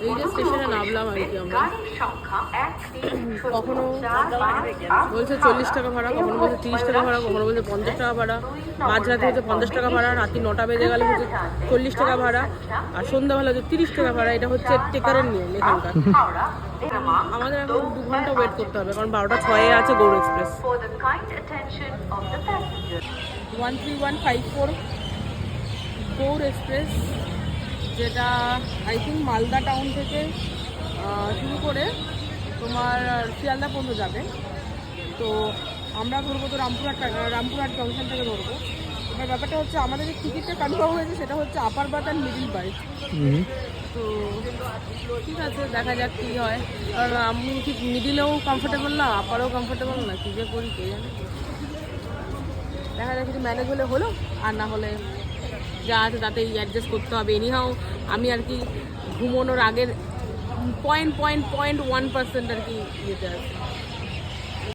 এই যে স্টেশনে নামলাম আর কি আমরা, কখনো বলছে 40 টাকা ভাড়া, কখনো বলছে 30 টাকা ভাড়া, কখনো বলছে 50 টাকা ভাড়া, মাঝরাতে হচ্ছে 50 টাকা ভাড়া, রাত্রি 9টা বেজে গেলে হচ্ছে 40 টাকা ভাড়া, আর সন্ধ্যাবেলা হচ্ছে 30 টাকা ভাড়া। এটা হচ্ছে টেকারের নিয়ম এখানকার। আমাদের এখন 2 ঘন্টা ওয়েট করতে হবে, কারণ 12টা 6-এ আছে গৌড় এক্সপ্রেস। 13154 গৌড় এক্সপ্রেস, যেটা আই থিঙ্ক মালদা টাউন থেকে শুরু করে তোমার শিয়ালদা পর্যন্ত যাবে। তো আমরা ধরবো তো রামপুরহাট জংশন থেকে ধরবো। এবার ব্যাপারটা হচ্ছে আমাদের যে টিকিটটা কনফার্ম হয়েছে সেটা হচ্ছে upper berth and middle birth. তো ঠিক আছে, দেখা যাক কী হয়। কারণ আমি ঠিক মিডিলেও কমফোর্টেবল না, আপারও কমফোর্টেবল না, কী যে করি কে জানে। দেখা যাক কিছু ম্যানেজ হলে হলো, আর না হলে যা আছে তাতেই অ্যাডজাস্ট করতে হবে। এনিহাও আমি আর কি ঘুমোনোর আগের 0.1% আর কি ইয়েতে আছে।